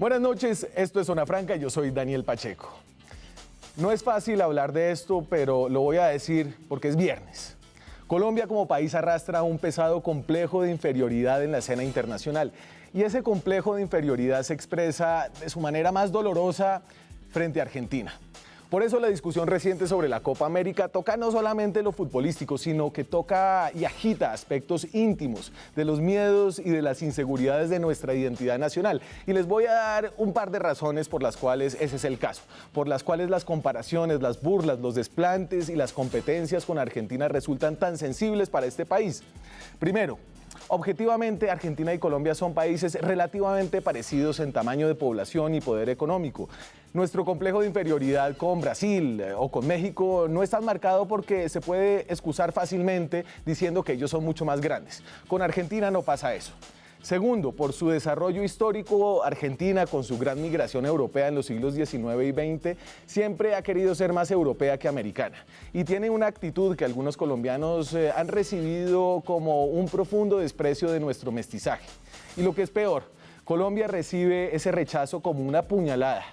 Buenas noches, esto es Zona Franca y yo soy Daniel Pacheco. No es fácil hablar de esto, pero lo voy a decir porque es viernes. Colombia como país arrastra un pesado complejo de inferioridad en la escena internacional y ese complejo de inferioridad se expresa de su manera más dolorosa frente a Argentina. Por eso la discusión reciente sobre la Copa América toca no solamente lo futbolístico, sino que toca y agita aspectos íntimos de los miedos y de las inseguridades de nuestra identidad nacional. Y les voy a dar un par de razones por las cuales ese es el caso, por las cuales las comparaciones, las burlas, los desplantes y las competencias con Argentina resultan tan sensibles para este país. Primero, objetivamente, Argentina y Colombia son países relativamente parecidos en tamaño de población y poder económico. Nuestro complejo de inferioridad con Brasil o con México no es tan marcado porque se puede excusar fácilmente diciendo que ellos son mucho más grandes. Con Argentina no pasa eso. Segundo, por su desarrollo histórico, Argentina, con su gran migración europea en los siglos XIX y XX, siempre ha querido ser más europea que americana. Y tiene una actitud que algunos colombianos han recibido como un profundo desprecio de nuestro mestizaje. Y lo que es peor, Colombia recibe ese rechazo como una puñalada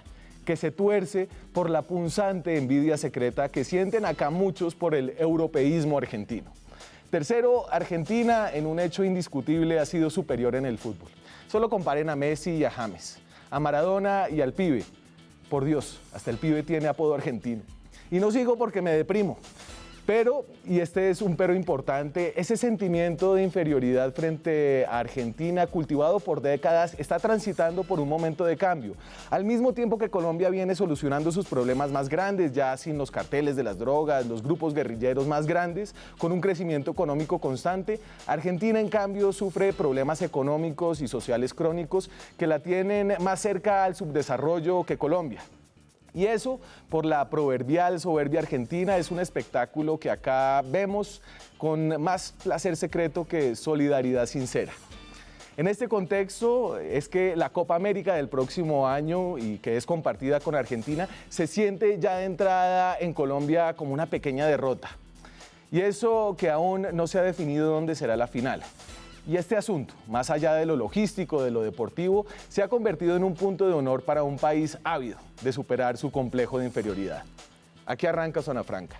que se tuerce por la punzante envidia secreta que sienten acá muchos por el europeísmo argentino. Tercero, Argentina, en un hecho indiscutible, ha sido superior en el fútbol. Solo comparen a Messi y a James, a Maradona y al Pibe. Por Dios, hasta el Pibe tiene apodo argentino. Y no sigo porque me deprimo. Pero, y este es un pero importante, ese sentimiento de inferioridad frente a Argentina, cultivado por décadas, está transitando por un momento de cambio. Al mismo tiempo que Colombia viene solucionando sus problemas más grandes, ya sin los carteles de las drogas, los grupos guerrilleros más grandes, con un crecimiento económico constante, Argentina, en cambio, sufre problemas económicos y sociales crónicos que la tienen más cerca al subdesarrollo que Colombia. Y eso, por la proverbial soberbia argentina, es un espectáculo que acá vemos con más placer secreto que solidaridad sincera. En este contexto es que la Copa América del próximo año, y que es compartida con Argentina, se siente ya de entrada en Colombia como una pequeña derrota. Y eso que aún no se ha definido dónde será la final. Y este asunto, más allá de lo logístico, de lo deportivo, se ha convertido en un punto de honor para un país ávido de superar su complejo de inferioridad. Aquí arranca Zona Franca.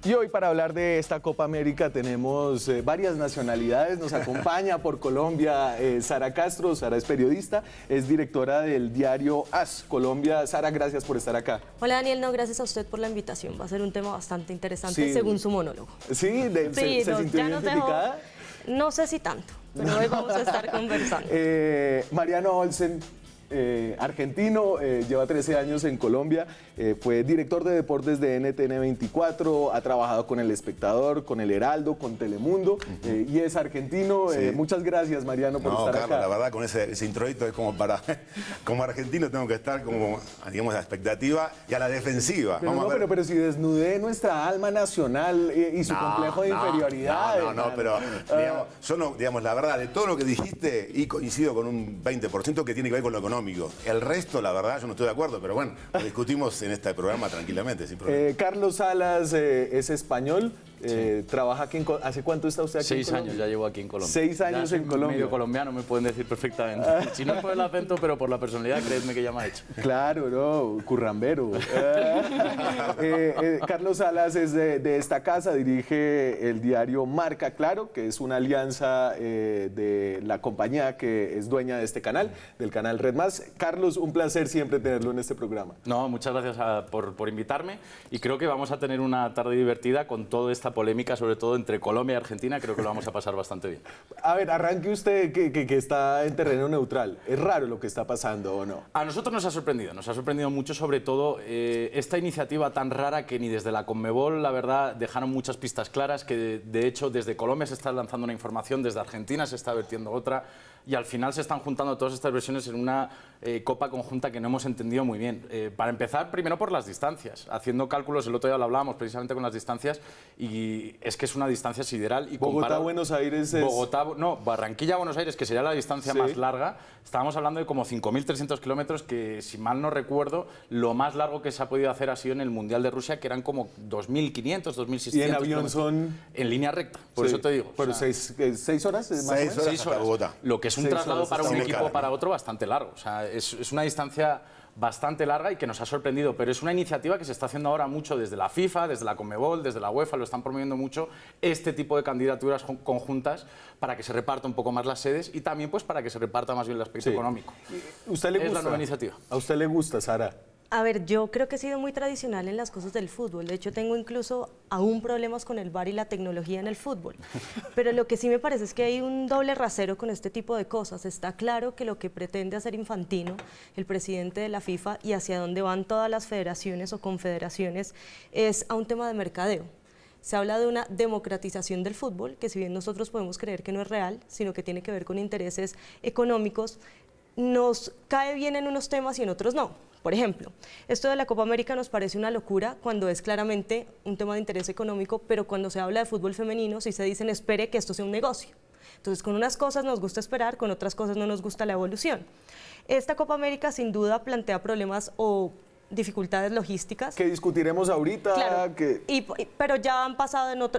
Y hoy, para hablar de esta Copa América, tenemos varias nacionalidades. Nos acompaña por Colombia Sara Castro. Sara es periodista, es directora del diario AS Colombia. Sara, gracias por estar acá. Hola Daniel, no, gracias a usted por la invitación. Va a ser un tema bastante interesante, según su monólogo. ¿Sí? ¿Se sintió identificada? No sé si tanto, pero hoy vamos a estar conversando. Mariano Olsen, argentino, lleva 13 años en Colombia, fue director de deportes de NTN 24, ha trabajado con El Espectador, con El Heraldo, con Telemundo, y es argentino. Sí. Muchas gracias, Mariano, por estar Carlos, acá. La verdad, con ese introito es como para... Como argentino tengo que estar como, digamos, a la expectativa y a la defensiva. Pero si desnudé nuestra alma nacional y su complejo de inferioridad. Pero digamos, la verdad, de todo lo que dijiste, y coincido con un 20% que tiene que ver con lo económico. El resto, la verdad, yo no estoy de acuerdo, pero bueno, lo discutimos en este programa tranquilamente, sin problema. Carlos Salas es español, trabaja aquí ¿Hace cuánto está usted aquí? 6 años ya llevo aquí en Colombia. 6 años en Colombia. Medio colombiano, me pueden decir perfectamente. Si no es por el acento, pero por la personalidad, créeme que ya me ha hecho. Claro, no, currambero. Carlos Salas es de esta casa, dirige el diario Marca Claro, que es una alianza de la compañía que es dueña de este canal, del canal Red Más. Carlos, un placer siempre tenerlo en este programa. No, muchas gracias por invitarme, y creo que vamos a tener una tarde divertida con toda esta polémica, sobre todo entre Colombia y Argentina. Creo que lo vamos a pasar bastante bien. A ver, arranque usted que está en terreno neutral. ¿Es raro lo que está pasando o no? A nosotros nos ha sorprendido mucho, sobre todo esta iniciativa tan rara que ni desde la Conmebol, la verdad, dejaron muchas pistas claras, que de hecho desde Colombia se está lanzando una información, desde Argentina se está vertiendo otra, y al final se están juntando todas estas versiones en una copa conjunta que no hemos entendido muy bien. Para empezar, primero por las distancias, haciendo cálculos, el otro día lo hablábamos precisamente con las distancias, y es que es una distancia sideral. Y Bogotá-Buenos Aires es... Barranquilla-Buenos Aires, que sería la distancia más larga, estábamos hablando de como 5.300 kilómetros, que si mal no recuerdo, lo más largo que se ha podido hacer ha sido en el Mundial de Rusia, que eran como 2.500, 2.600. ¿Y en avión son...? En línea recta, por eso te digo. ¿Pero 6 horas? 6 horas hasta Bogotá. Lo que es un traslado para un equipo o para otro bastante largo. O sea, es una distancia bastante larga y que nos ha sorprendido, pero es una iniciativa que se está haciendo ahora mucho desde la FIFA, desde la Conmebol, desde la UEFA, lo están promoviendo mucho, este tipo de candidaturas conjuntas para que se reparta un poco más las sedes y también pues para que se reparta más bien el aspecto económico. ¿Usted le gusta? Es la nueva iniciativa. ¿A usted le gusta, Sara? A ver, yo creo que he sido muy tradicional en las cosas del fútbol. De hecho, tengo incluso aún problemas con el VAR y la tecnología en el fútbol. Pero lo que sí me parece es que hay un doble rasero con este tipo de cosas. Está claro que lo que pretende hacer Infantino, el presidente de la FIFA, y hacia dónde van todas las federaciones o confederaciones, es a un tema de mercadeo. Se habla de una democratización del fútbol, que si bien nosotros podemos creer que no es real, sino que tiene que ver con intereses económicos, nos cae bien en unos temas y en otros no. Por ejemplo, esto de la Copa América nos parece una locura cuando es claramente un tema de interés económico, pero cuando se habla de fútbol femenino sí se dicen espere que esto sea un negocio. Entonces, con unas cosas nos gusta esperar, con otras cosas no nos gusta la evolución. Esta Copa América sin duda plantea problemas o dificultades logísticas. Que discutiremos ahorita. Claro, que... pero ya han pasado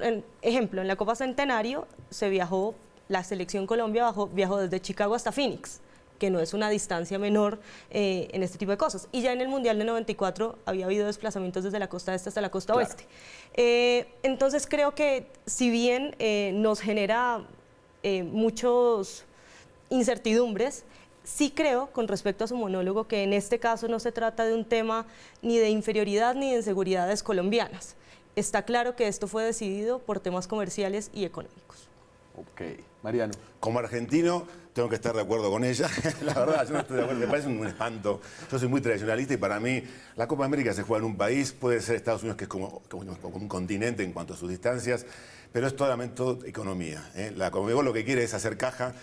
ejemplo, en la Copa Centenario se viajó, la selección Colombia viajó desde Chicago hasta Phoenix, que no es una distancia menor en este tipo de cosas. Y ya en el Mundial de 94 había habido desplazamientos desde la costa este hasta la costa oeste. Entonces creo que si bien nos genera muchas incertidumbres, sí creo, con respecto a su monólogo, que en este caso no se trata de un tema ni de inferioridad ni de inseguridades colombianas. Está claro que esto fue decidido por temas comerciales y económicos. Ok. Mariano. Como argentino, tengo que estar de acuerdo con ella. La verdad, yo no estoy de acuerdo. Me parece un espanto. Yo soy muy tradicionalista y para mí la Copa América se juega en un país. Puede ser Estados Unidos, que es como un continente en cuanto a sus distancias, pero es totalmente todo economía. La Conmebol lo que quiere es hacer caja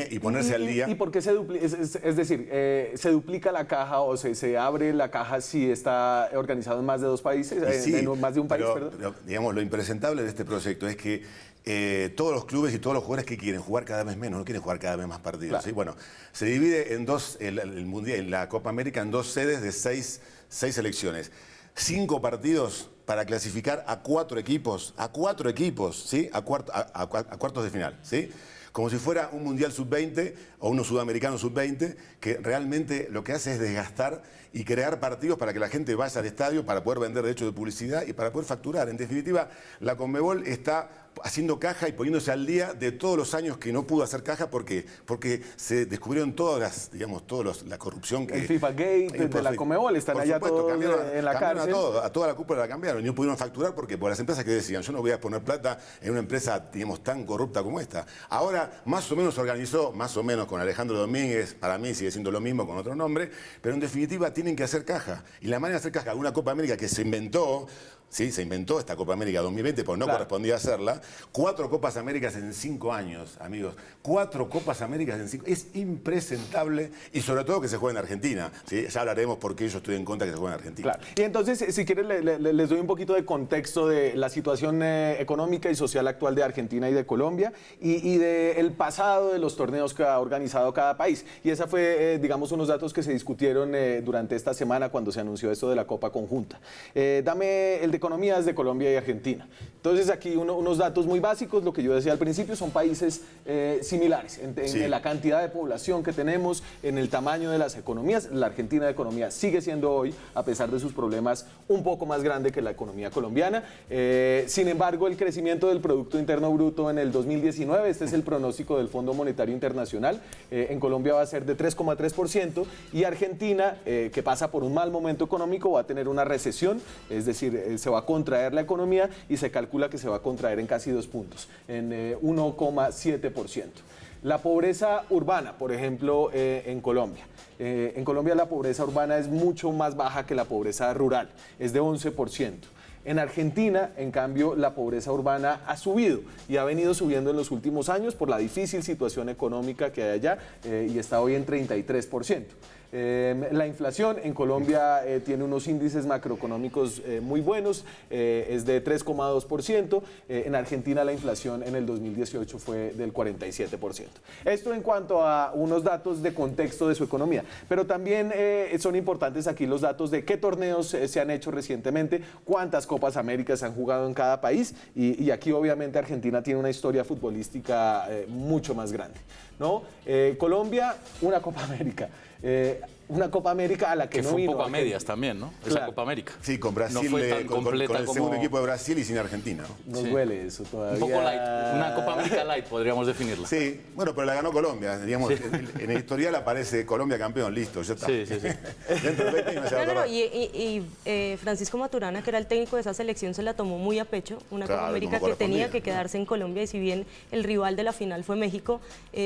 y ponerse al día. ¿Y por qué se duplica? Es decir, ¿se duplica la caja o se abre la caja si está organizado en más de dos países? Sí, en más de un país, perdón. Pero, digamos, lo impresentable de este proyecto es que todos los clubes y todos los jugadores que quieren jugar cada vez menos, no quieren jugar cada vez más partidos. Claro. ¿Sí? Bueno, se divide en dos, el Mundial, la Copa América, en dos sedes de seis selecciones. 5 partidos para clasificar a 4 equipos, ¿sí? a cuartos de final, ¿sí? Como si fuera un Mundial Sub-20 o uno sudamericano Sub-20, que realmente lo que hace es desgastar y crear partidos para que la gente vaya al estadio, para poder vender derechos de publicidad y para poder facturar. En definitiva, la Conmebol está haciendo caja y poniéndose al día de todos los años que no pudo hacer caja porque se descubrieron todas las, digamos, la corrupción que... El FIFA Gate de la Conmebol, están allá todos en la cárcel. A toda la cúpula la cambiaron y no pudieron facturar porque por las empresas que decían, yo no voy a poner plata en una empresa, digamos, tan corrupta como esta. Ahora, más o menos se organizó, más o menos con Alejandro Domínguez, para mí sigue siendo lo mismo con otro nombre, pero en definitiva tienen que hacer caja. Y la manera de hacer caja, una Copa América que se inventó, sí, se inventó esta Copa América 2020 porque no correspondía hacerla. 4 Copas Américas en 5 años, amigos. 4 Copas Américas en 5. Es impresentable y sobre todo que se juegue en Argentina. ¿Sí? Ya hablaremos por qué yo estoy en contra de que se juegue en Argentina. Claro. Y entonces, si quieren, les doy un poquito de contexto de la situación económica y social actual de Argentina y de Colombia y del pasado de los torneos que ha organizado cada país. Y esa fue, digamos, unos datos que se discutieron durante esta semana cuando se anunció esto de la Copa Conjunta. Dame el de economías de Colombia y Argentina. Entonces aquí unos datos muy básicos, lo que yo decía al principio, son países similares en la cantidad de población que tenemos, en el tamaño de las economías. La Argentina de economía sigue siendo hoy, a pesar de sus problemas, un poco más grande que la economía colombiana. Sin embargo, el crecimiento del Producto Interno Bruto en el 2019, este es el pronóstico del Fondo Monetario Internacional, en Colombia va a ser de 3,3% y Argentina, que pasa por un mal momento económico, va a tener una recesión, es decir, se se va a contraer la economía y se calcula que se va a contraer en casi 2 puntos, en 1,7%. La pobreza urbana, por ejemplo, en Colombia. En Colombia la pobreza urbana es mucho más baja que la pobreza rural, es de 11%. En Argentina, en cambio, la pobreza urbana ha subido y ha venido subiendo en los últimos años por la difícil situación económica que hay allá y está hoy en 33%. La inflación en Colombia tiene unos índices macroeconómicos muy buenos, es de 3,2%. En Argentina la inflación en el 2018 fue del 47%. Esto en cuanto a unos datos de contexto de su economía, pero también son importantes aquí los datos de qué torneos se han hecho recientemente, cuántas Copas Américas se han jugado en cada país y aquí obviamente Argentina tiene una historia futbolística mucho más grande, ¿no? Colombia, una Copa América. Una Copa América a la que no fue vino. un poco a medias también, ¿no? Esa Copa América. Sí, con Brasil, no fue tan con completa el segundo equipo de Brasil y sin Argentina, ¿no? Nos Sí. duele eso todavía. Un poco light, una Copa América light, podríamos definirla. Sí, bueno, pero la ganó Colombia. Digamos, en el historial aparece Colombia campeón, listo, ya está. Sí, sí, sí. Dentro de 20 años se va a No, acordar. y Francisco Maturana, que era el técnico de esa selección, se la tomó muy a pecho, una Claro, Copa América como que tenía correspondía, que quedarse en Colombia, y si bien el rival de la final fue México,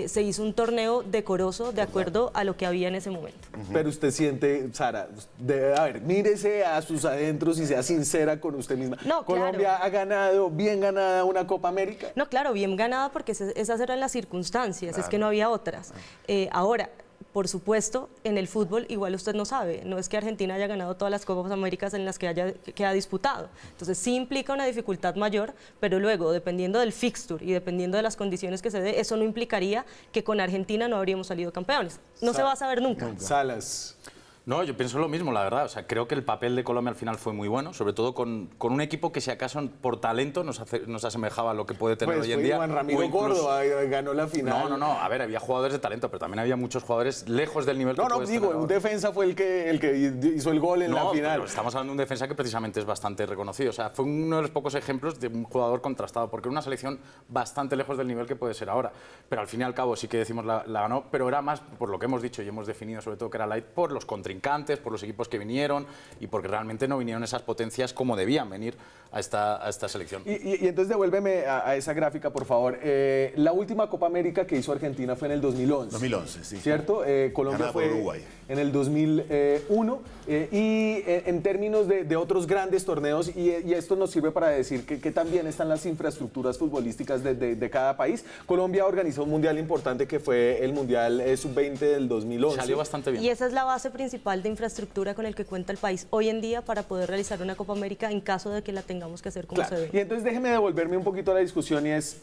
se hizo un torneo decoroso de acuerdo a lo que había en ese momento. Pero usted siente, Sara, a ver, mírese a sus adentros y sea sincera con usted misma. No, claro. Colombia ha ganado, bien ganada, una Copa América. No, claro, bien ganada porque esas eran las circunstancias, es que no había otras. Ahora, por supuesto, en el fútbol igual usted no sabe, no es que Argentina haya ganado todas las Copas Américas en las que ha disputado. Entonces sí implica una dificultad mayor, pero luego, dependiendo del fixture y dependiendo de las condiciones que se dé, eso no implicaría que con Argentina no habríamos salido campeones. No se va a saber nunca. Salas. No, yo pienso lo mismo, la verdad. O sea, creo que el papel de Colombia al final fue muy bueno, sobre todo con un equipo que si acaso por talento nos asemejaba a lo que puede tener Pues hoy en fue día. Juan Ramiro o incluso- Córdoba, ganó la final. No, a ver, había jugadores de talento, pero también había muchos jugadores lejos del nivel que No, puedes digo, tener un ahora. defensa fue el que hizo el gol en la final. Pero estamos hablando de un defensa que precisamente es bastante reconocido. O sea, fue uno de los pocos ejemplos de un jugador contrastado, porque era una selección bastante lejos del nivel que puede ser ahora. Pero al fin y al cabo sí que decimos la ganó, pero era más por lo que hemos dicho y hemos definido sobre todo que era light por los contrincantes, por los equipos que vinieron y porque realmente no vinieron esas potencias como debían venir a esta selección. Y entonces devuélveme a esa gráfica, por favor. La última Copa América que hizo Argentina fue en el 2011. 2011, sí. ¿Cierto? Colombia Ganada por fue Uruguay. en el 2001. Y en términos de otros grandes torneos, y esto nos sirve para decir que también están las infraestructuras futbolísticas de cada país. Colombia organizó un mundial importante que fue el Mundial Sub-20 del 2011. Salió bastante bien. Y esa es la base principal de infraestructura con el que cuenta el país hoy en día para poder realizar una Copa América en caso de que la tengamos que hacer como Claro. se Y debe. entonces déjeme devolverme un poquito a la discusión y es,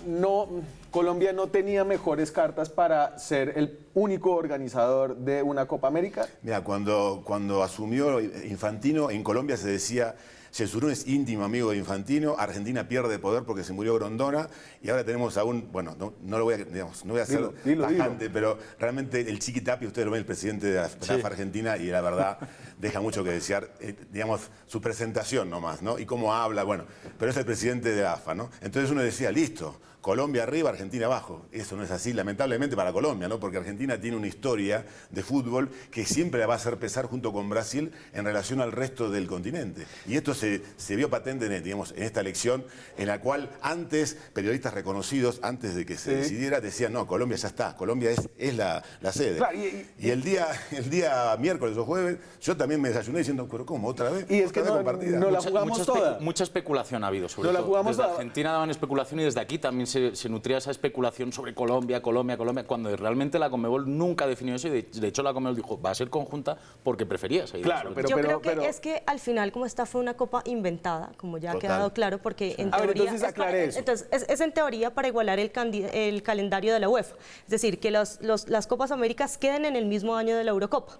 no, Colombia no tenía mejores cartas para ser el único organizador de una Copa América. Mira, cuando asumió Infantino, en Colombia se decía, Yesurún es íntimo amigo de Infantino, Argentina pierde poder porque se murió Grondona, y ahora tenemos aún, bueno, no lo voy a, digamos, no voy a ser Dilo. tajante, pero realmente el Chiqui Tapia, ustedes lo ven, el presidente de la AFA Argentina, y la verdad deja mucho que desear, digamos, su presentación nomás, ¿no? Y cómo habla, bueno, pero es el presidente de la AFA, ¿no? Entonces uno decía, listo, Colombia arriba, Argentina abajo. Eso no es así, lamentablemente para Colombia, ¿no? Porque Argentina tiene una historia de fútbol que siempre la va a hacer pesar junto con Brasil en relación al resto del continente. Y esto se vio patente digamos, en esta elección, en la cual antes, periodistas reconocidos, antes de que se decidiera, decían, no, Colombia ya está, Colombia es la sede. Claro, y el día miércoles o jueves, yo también me desayuné diciendo, pero ¿cómo? ¿Otra vez? Y es ¿Otra que vez compartida? no la jugamos toda. Mucha especulación ha habido sobre No la todo. jugamos Desde toda. Argentina daban especulación y desde aquí también se nutría esa especulación sobre Colombia, cuando realmente la Conmebol nunca definió eso y de hecho la Conmebol dijo, va a ser conjunta porque prefería esa idea. Claro, sobre pero- Yo creo que es que al final, como esta fue una copa inventada, como ya ha Total. quedado claro, porque en A ver, teoría... entonces aclare eso. Entonces, es en teoría para igualar el calendario de la UEFA. Es decir, que las Copas Américas queden en el mismo año de la Eurocopa.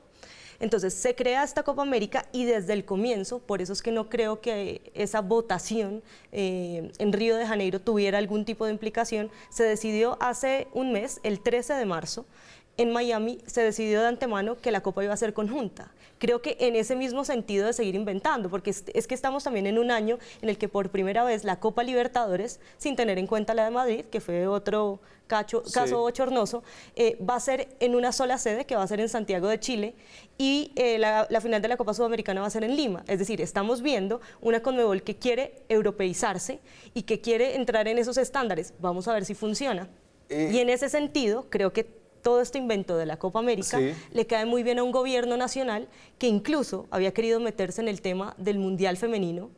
Entonces se crea esta Copa América y desde el comienzo, por eso es que no creo que esa votación en Río de Janeiro tuviera algún tipo de implicación, se decidió hace un mes, el 13 de marzo, en Miami se decidió de antemano que la Copa iba a ser conjunta. Creo que en ese mismo sentido de seguir inventando, porque es que estamos también en un año en el que por primera vez la Copa Libertadores, sin tener en cuenta la de Madrid, que fue otro caso bochornoso, va a ser en una sola sede, que va a ser en Santiago de Chile, y la final de la Copa Sudamericana va a ser en Lima. Es decir, estamos viendo una Conmebol que quiere europeizarse y que quiere entrar en esos estándares. Vamos a ver si funciona. Y en ese sentido, creo que todo este invento de la Copa América le cae muy bien a un gobierno nacional que incluso había querido meterse en el tema del Mundial Femenino,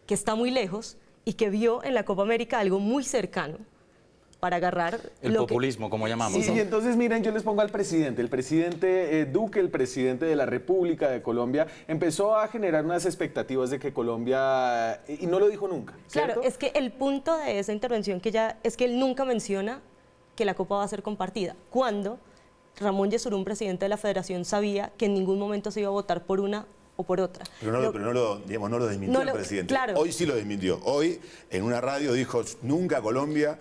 que está muy lejos y que vio en la Copa América algo muy cercano para agarrar el populismo, como llamamos. Sí, y entonces miren, yo les pongo al presidente. El presidente Duque, el presidente de la República de Colombia, empezó a generar unas expectativas de que Colombia, y no lo dijo nunca, ¿cierto? Claro, es que el punto de esa intervención es que él nunca menciona que la Copa va a ser compartida, cuando Ramón Yesurún, presidente de la Federación, sabía que en ningún momento se iba a votar por una o por otra. Pero no lo desmintió el presidente. Claro. Hoy sí lo desmintió. Hoy en una radio dijo nunca Colombia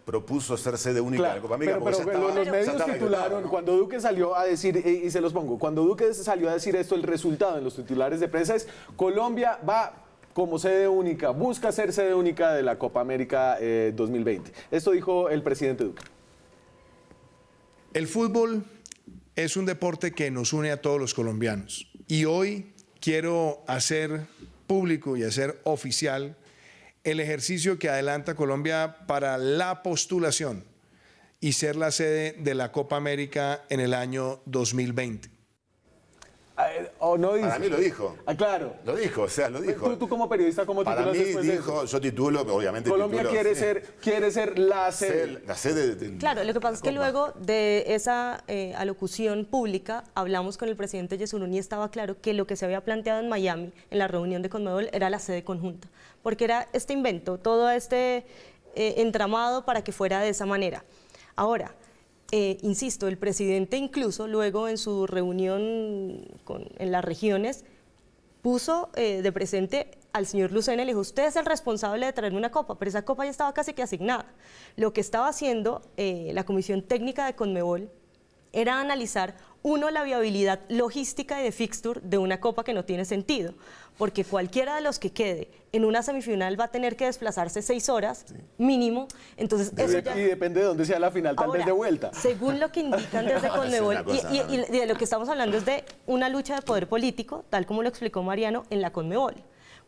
propuso ser sede única de la Copa América. Pero los medios titularon, cuando Duque salió a decir, y se los pongo, cuando Duque salió a decir esto, el resultado en los titulares de prensa es: Colombia va como sede única, busca ser sede única de la Copa América 2020. Esto dijo el presidente Duque. El fútbol es un deporte que nos une a todos los colombianos. Y hoy quiero hacer público y hacer oficial el ejercicio que adelanta Colombia para la postulación y ser la sede de la Copa América en el año 2020. ¿O no dice? Para mí lo dijo. Ah, claro. Lo dijo, lo dijo. Tú como periodista, ¿cómo titulas Para mí después de dijo, eso? yo titulo, obviamente Colombia titulo, quiere ser la sede. La sede de Claro, lo que pasa es que luego de esa alocución pública hablamos con el presidente Yesurún y estaba claro que lo que se había planteado en Miami, en la reunión de Conmebol, era la sede conjunta, porque era este invento, todo este entramado para que fuera de esa manera. Ahora, insisto, el presidente incluso luego en su reunión en las regiones puso de presente al señor Lucena y le dijo: usted es el responsable de traer una copa, pero esa copa ya estaba casi que asignada. Lo que estaba haciendo la Comisión Técnica de Conmebol era analizar, uno, la viabilidad logística y de fixture de una copa que no tiene sentido, porque cualquiera de los que quede en una semifinal va a tener que desplazarse 6 horas mínimo, entonces eso ya... Y depende de dónde sea la final, tal vez de vuelta. Según lo que indican desde Conmebol, y de lo que estamos hablando es de una lucha de poder político, tal como lo explicó Mariano, en la Conmebol,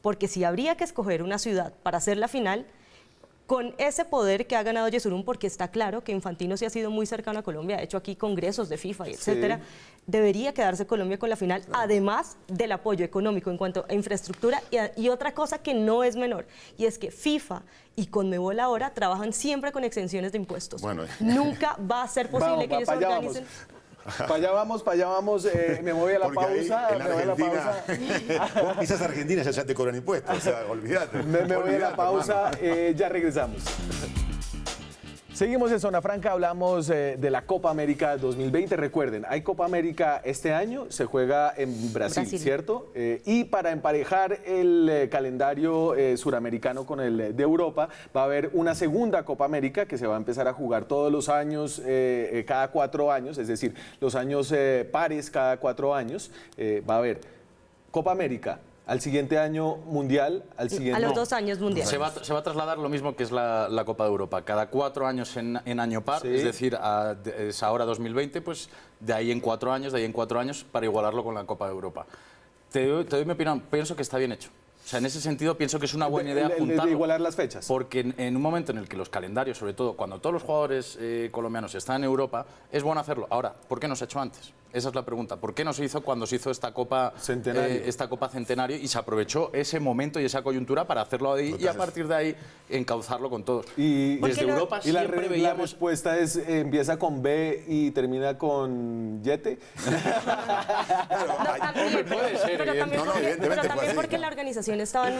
porque si habría que escoger una ciudad para hacer la final, con ese poder que ha ganado Yesurún, porque está claro que Infantino sí ha sido muy cercano a Colombia, ha hecho aquí congresos de FIFA, etcétera, debería quedarse Colombia con la final, además del apoyo económico en cuanto a infraestructura y otra cosa que no es menor, y es que FIFA y Conmebol ahora trabajan siempre con exenciones de impuestos. Bueno. Nunca va a ser posible que ellos organicen... Para allá vamos, me voy a la Porque pausa. ahí, en Argentina, vos quizás Argentina ya te cobran impuestos, o sea, olvídate. Me voy a la pausa, ya regresamos. Seguimos en Zona Franca, hablamos de la Copa América 2020. Recuerden, hay Copa América este año, se juega en Brasil. ¿Cierto? Y para emparejar el calendario suramericano con el de Europa, va a haber una segunda Copa América que se va a empezar a jugar todos los años, cada 4 años, es decir, los años pares cada 4 años. Va a haber Copa América. Al siguiente año mundial, al siguiente... A los 2 años mundial. Se va a trasladar lo mismo que es la Copa de Europa. Cada 4 años en año par, es decir, es ahora 2020, pues de ahí en 4 años para igualarlo con la Copa de Europa. Te doy mi opinión, pienso que está bien hecho. O sea, en ese sentido pienso que es una buena idea juntarlo. De igualar las fechas. Porque en un momento en el que los calendarios, sobre todo cuando todos los jugadores colombianos están en Europa, es bueno hacerlo. Ahora, ¿por qué no se ha hecho antes? Esa es la pregunta. ¿Por qué no se hizo cuando se hizo esta Copa Centenario y se aprovechó ese momento y esa coyuntura para hacerlo ahí y a partir de ahí encauzarlo con todos? Y desde Europa siempre veíamos... La respuesta es, empieza con B y termina con Yete. Puede ser, pero también porque la organización estaba en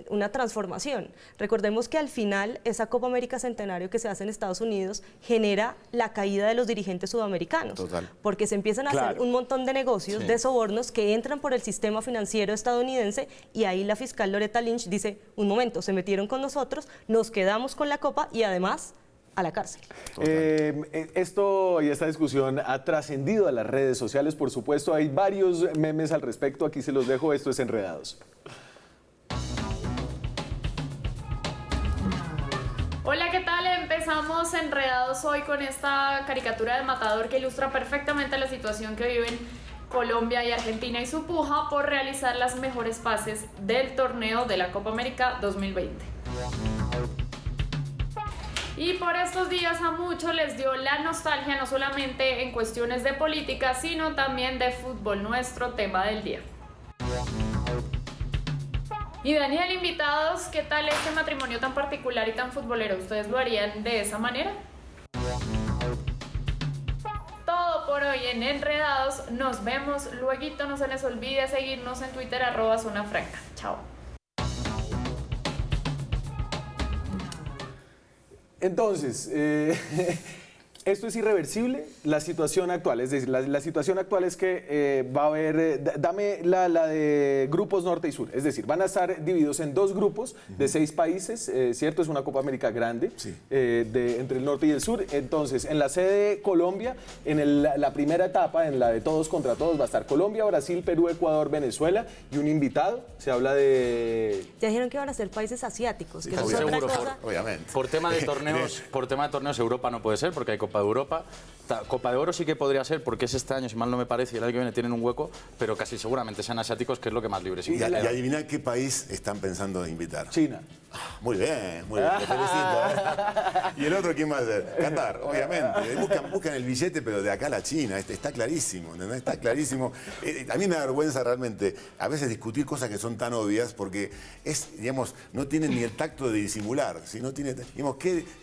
una transformación. Recordemos que al final esa Copa América Centenario que se hace en Estados Unidos genera la caída de los dirigentes sudamericanos. Total. Porque se empiezan a hacer un montón de negocios, de sobornos que entran por el sistema financiero estadounidense y ahí la fiscal Loretta Lynch dice, un momento, se metieron con nosotros, nos quedamos con la Copa y además a la cárcel. Esto y esta discusión ha trascendido a las redes sociales, por supuesto. Hay varios memes al respecto. Aquí se los dejo. Esto es Enredados. Hola, ¿qué tal? Empezamos Enredados hoy con esta caricatura de Matador que ilustra perfectamente la situación que viven Colombia y Argentina y su puja por realizar las mejores fases del torneo de la Copa América 2020. Y por estos días a muchos les dio la nostalgia, no solamente en cuestiones de política, sino también de fútbol, nuestro tema del día. Y Daniel, invitados, ¿qué tal este matrimonio tan particular y tan futbolero? ¿Ustedes lo harían de esa manera? Todo por hoy en Enredados. Nos vemos lueguito. No se les olvide seguirnos en Twitter @zonafranca. Chao. Entonces, esto es irreversible, la situación actual, es decir, la situación actual es que va a haber, dame la de grupos norte y sur, es decir, van a estar divididos en 2 grupos de 6 países, ¿cierto? Es una Copa América grande, Sí. Entre el norte y el sur. Entonces, en la sede de Colombia, en la primera etapa, en la de todos contra todos, va a estar Colombia, Brasil, Perú, Ecuador, Venezuela y un invitado, se habla de... Ya dijeron que van a ser países asiáticos, que Sí, eso es otra seguro, cosa. Obviamente. Por tema de torneos, Europa no puede ser porque hay Copa de Europa. Copa de Oro sí que podría ser porque es este año, si mal no me parece, y el año que viene tienen un hueco, pero casi seguramente sean asiáticos, que es lo que más libre Y adivina qué país están pensando en invitar. China. Muy bien, te felicito. ¿Y el otro quién va a ser? Qatar, obviamente. Buscan el billete, pero de acá a la China. Está clarísimo, ¿entendés? Está clarísimo. A mí me da vergüenza realmente a veces discutir cosas que son tan obvias porque no tienen ni el tacto de disimular. ¿Sí? No tiene,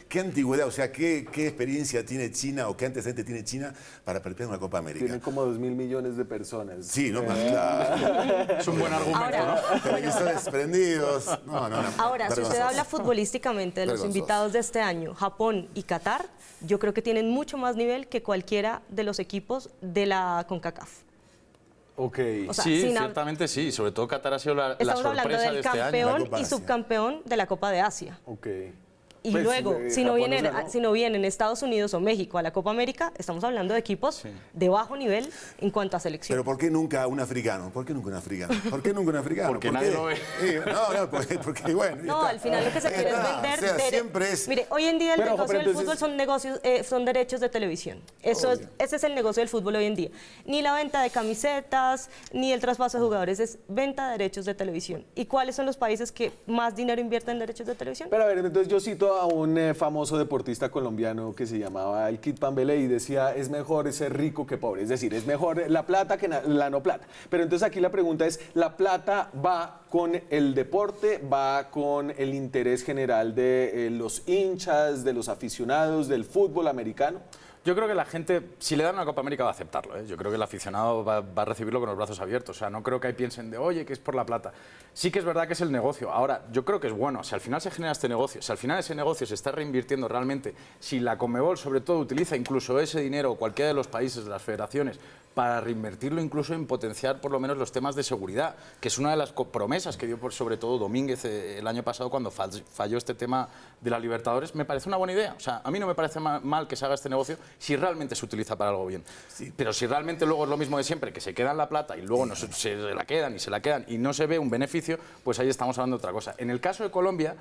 ¿qué antigüedad, o sea, qué experiencia tiene China o qué antecedente tiene China para perpetuar una Copa América? Tienen como 2.000 millones de personas. Sí, no más claro. Es un buen argumento, Ahora, ¿no? Televisores prendidos. No. Ahora, si usted Vergonzoso. habla futbolísticamente de los Vergonzoso. invitados de este año, Japón y Qatar, yo creo que tienen mucho más nivel que cualquiera de los equipos de la CONCACAF. Ok. O sea, Sí, sin ciertamente sí. Sobre todo Qatar ha sido la Estamos hablando sorpresa del de este año. campeón La Copa y Asia. subcampeón de la Copa de Asia. Ok. Y Pues, luego, si no Japón ganó. vienen Estados Unidos o México a la Copa América, estamos hablando de equipos de bajo nivel en cuanto a selección. Pero ¿por qué nunca un africano? ¿Por qué nunca un africano? ¿Por qué nunca un africano? Porque ¿Por nadie qué? lo ve. Porque bueno. ya No, está. al final lo que se quiere es vender. O sea, siempre es. Mire, hoy en día el Pero, negocio pero del entonces- fútbol son negocios, son derechos de televisión. Ese es el negocio del fútbol hoy en día. Ni la venta de camisetas, ni el traspaso de jugadores, es venta de derechos de televisión. ¿Y cuáles son los países que más dinero invierten en derechos de televisión? Pero a ver, entonces yo cito a un famoso deportista colombiano que se llamaba el Kid Pambele y decía, es mejor ser rico que pobre, es decir, es mejor la plata que la no plata. Pero entonces aquí la pregunta es, ¿la plata va con el deporte, va con el interés general de los hinchas, de los aficionados del fútbol americano? Yo creo que la gente, si le dan una Copa América, va a aceptarlo, ¿eh? Yo creo que el aficionado va a recibirlo con los brazos abiertos. O sea, no creo que ahí piensen de, oye, que es por la plata. Sí que es verdad que es el negocio. Ahora, yo creo que es bueno. Si al final se genera este negocio, si al final ese negocio se está reinvirtiendo realmente, si la Conmebol, sobre todo, utiliza incluso ese dinero, o cualquiera de los países, de las federaciones, para reinvertirlo incluso en potenciar por lo menos los temas de seguridad, que es una de las promesas que dio sobre todo Domínguez el año pasado cuando falló este tema de la Libertadores, me parece una buena idea. O sea, a mí no me parece mal que se haga este negocio si realmente se utiliza para algo bien. Sí. Pero si realmente luego es lo mismo de siempre, que se quedan la plata y luego se la quedan y no se ve un beneficio, pues ahí estamos hablando de otra cosa. En el caso de Colombia,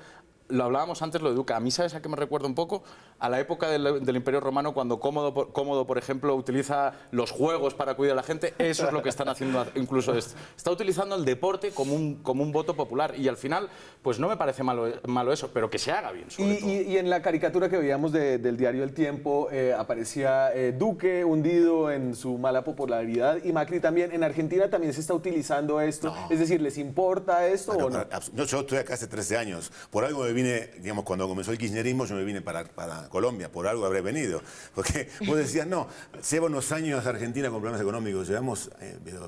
lo hablábamos antes, lo de Duca. A mí, ¿sabes a qué me recuerda un poco? A la época del Imperio Romano, cuando Cómodo, por ejemplo, utiliza los juegos para acudir a la gente. Eso es lo que están haciendo incluso esto. Está utilizando el deporte como un voto popular. Y al final, pues no me parece malo eso, pero que se haga bien, sobre todo. Y en la caricatura que veíamos del diario El Tiempo, aparecía Duque hundido en su mala popularidad y Macri también. ¿En Argentina también se está utilizando esto? No. Es decir, ¿les importa esto o no? Yo estoy acá hace 13 años. Por algo me vine, digamos, cuando comenzó el kirchnerismo, yo me vine para Colombia. Por algo habré venido. Porque vos decías, no, lleva unos años Argentina con problemas económicos. Llevamos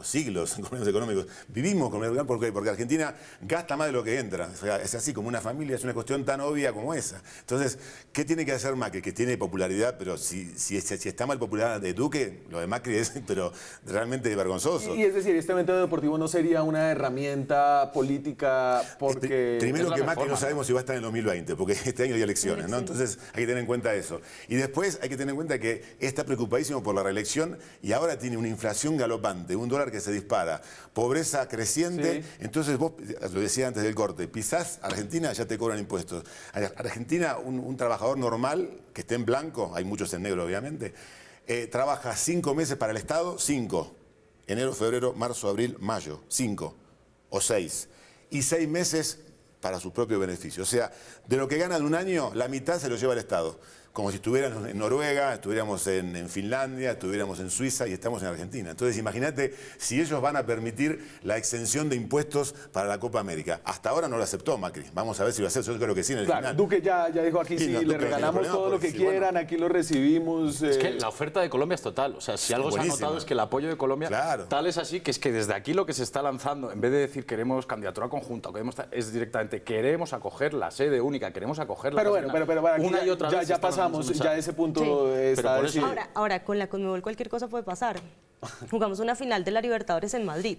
siglos con problemas económicos. Vivimos con problemas económicos porque Argentina gasta más de lo que entra. O sea, es así, como una familia, es una cuestión tan obvia como esa. Entonces, ¿qué tiene que hacer Macri? Que tiene popularidad, pero si está mal popular de Duque, lo de Macri es pero realmente vergonzoso. Y es decir, este evento deportivo no sería una herramienta política porque... Primero que Macri no sabemos si va a estar en 2020, porque este año hay elecciones, ¿no? Entonces hay que tener en cuenta eso. Y después hay que tener en cuenta que está preocupadísimo por la reelección y ahora tiene una inflación galopante, un dólar que se dispara, pobreza creciente. Sí. Entonces vos, lo decía antes del corte, pisás Argentina, ya te cobran impuestos. Argentina, un trabajador normal que esté en blanco, hay muchos en negro obviamente, trabaja 5 meses para el Estado, 5. Enero, febrero, marzo, abril, mayo, 5 o 6. Y 6 meses para su propio beneficio. O sea, de lo que gana en un año, la mitad se lo lleva el Estado. Como si estuviéramos en Noruega, estuviéramos en Finlandia, estuviéramos en Suiza y estamos en Argentina. Entonces imagínate si ellos van a permitir la exención de impuestos para la Copa América. Hasta ahora no lo aceptó Macri. Vamos a ver si lo acepta. Yo creo que sí en el final. Duque ya dijo aquí, sí, le regalamos todo lo que quieran, aquí lo recibimos. Es que la oferta de Colombia es total. O sea, si algo se ha notado es que el apoyo de Colombia tal es así, que es que desde aquí lo que se está lanzando, en vez de decir queremos candidatura conjunta, es directamente queremos acoger la sede única, queremos acoger la pero una y otra vez ya pasamos. Ya ese punto está decidido. Ahora, con la Conmebol cualquier cosa puede pasar. Jugamos una final de la Libertadores en Madrid.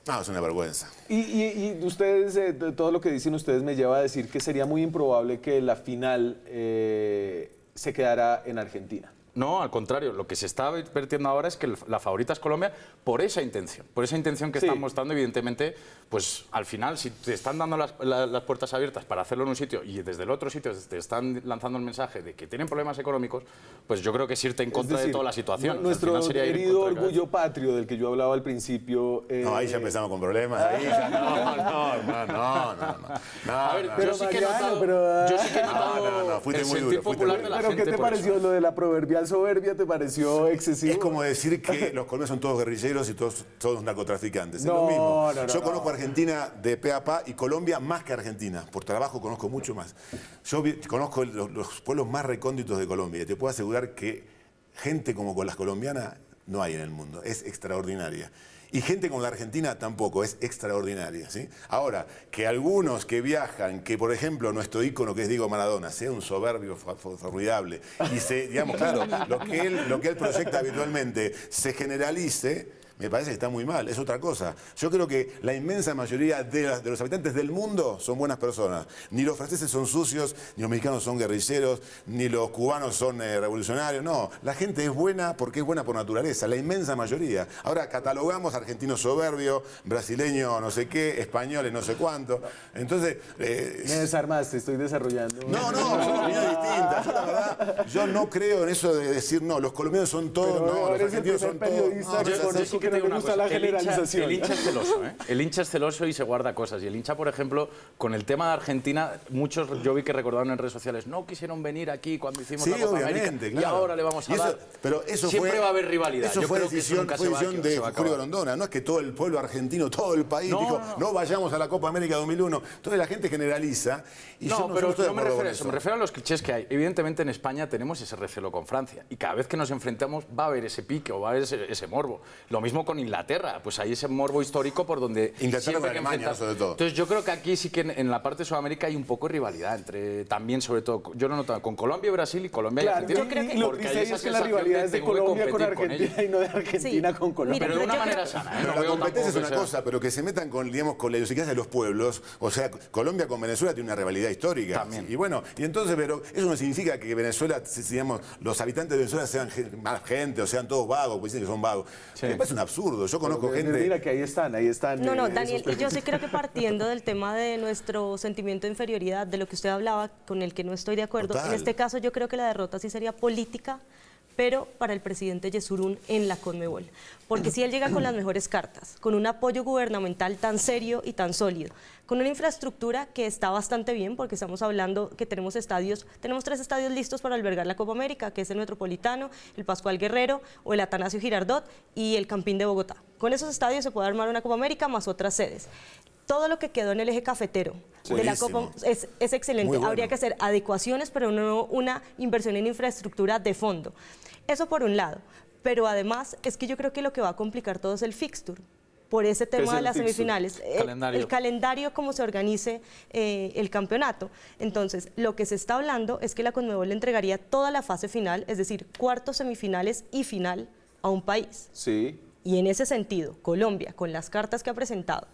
No, es una vergüenza. Y ustedes, todo lo que dicen ustedes me lleva a decir que sería muy improbable que la final se quedara en Argentina. No, al contrario, lo que se está vertiendo ahora es que la favorita es Colombia por esa intención que están mostrando, evidentemente, pues al final, si te están dando las puertas abiertas para hacerlo en un sitio y desde el otro sitio te están lanzando el mensaje de que tienen problemas económicos, pues yo creo que es irte en contra de toda la situación. Nuestro querido orgullo patrio del que yo hablaba al principio... No, ahí ya empezamos con problemas, ahí ya no. A ver, yo sí que he notado fuiste muy duro. ¿Pero qué te pareció lo de la proverbial soberbia? ¿Te pareció excesivo? Es como decir que los colombianos son todos guerrilleros y todos narcotraficantes. Es lo mismo. Yo conozco a Argentina de pe a pa y Colombia más que Argentina. Por trabajo conozco mucho más. Yo conozco los pueblos más recónditos de Colombia y te puedo asegurar que gente como con las colombianas no hay en el mundo. Es extraordinaria. Y gente como la Argentina tampoco, es extraordinaria, ¿sí? Ahora, que algunos que viajan, que por ejemplo nuestro ícono que es Diego Maradona, sea un soberbio formidable y digamos, claro, lo que él proyecta habitualmente se generalice, me parece que está muy mal, es otra cosa. Yo creo que la inmensa mayoría de los habitantes del mundo son buenas personas. Ni los franceses son sucios, ni los mexicanos son guerrilleros, ni los cubanos son revolucionarios. No, la gente es buena porque es buena por naturaleza, la inmensa mayoría. Ahora catalogamos argentinos soberbios, brasileños no sé qué, españoles no sé cuánto. Entonces... me desarmaste, estoy desarrollando. No, son opiniones distintas. Yo la verdad, yo no creo en eso de decir, no, los colombianos son todos, no, los argentinos son todos. Que no me gusta la generalización. El hincha es celoso, ¿eh? El hincha es celoso y se guarda cosas. Y el hincha, por ejemplo, con el tema de Argentina, muchos yo vi que recordaron en redes sociales, no quisieron venir aquí cuando hicimos la Copa América, claro. Y ahora le vamos a dar. Pero eso siempre va a haber rivalidad. Eso fue decisión de Julio Grondona. No es que todo el pueblo argentino, todo el país dijo, no vayamos a la Copa América 2001. Entonces la gente generaliza. Y pero no me refiero a eso. Me refiero a los clichés que hay. Evidentemente en España tenemos ese recelo con Francia. Y cada vez que nos enfrentamos va a haber ese pique o va a haber ese morbo. Lo mismo con Inglaterra, pues hay ese morbo histórico por donde Inglaterra y Alemania, sobre todo. Entonces yo creo que aquí sí que en la parte de Sudamérica hay un poco de rivalidad entre también, sobre todo, yo lo he notado con Colombia y Brasil y Colombia y Argentina. Yo creo que lo que es que la rivalidad es de Colombia con Argentina y no de Argentina con Colombia. Pero de una manera sana. Pero la competencia es una cosa, pero que se metan con la idiosincrasia de los pueblos. O sea, Colombia con Venezuela tiene una rivalidad histórica. También. Y bueno, y entonces, pero eso no significa que Venezuela, digamos, los habitantes de Venezuela sean mala gente o sean todos vagos, porque dicen que son vagos. Me parece un absurdo. Yo conozco gente... Mira que ahí están. No, Daniel, yo sí creo que partiendo del tema de nuestro sentimiento de inferioridad, de lo que usted hablaba, con el que no estoy de acuerdo, en este caso yo creo que la derrota sí sería política, pero para el presidente Yesurún en la Conmebol. Porque si él llega con las mejores cartas, con un apoyo gubernamental tan serio y tan sólido, con una infraestructura que está bastante bien, porque estamos hablando que tenemos 3 estadios listos para albergar la Copa América, que es el Metropolitano, el Pascual Guerrero o el Atanasio Girardot y el Campín de Bogotá. Con esos estadios se puede armar una Copa América más otras sedes. Todo lo que quedó en el eje cafetero de la Copa es excelente. Bueno. Habría que hacer adecuaciones, pero no una inversión en infraestructura de fondo. Eso por un lado. Pero además es que yo creo que lo que va a complicar todo es el fixture. Por ese tema de las semifinales, el calendario, cómo se organice el campeonato. Entonces, lo que se está hablando es que la Conmebol le entregaría toda la fase final, es decir, cuartos, semifinales y final a un país. Sí. Y en ese sentido, Colombia, con las cartas que ha presentado,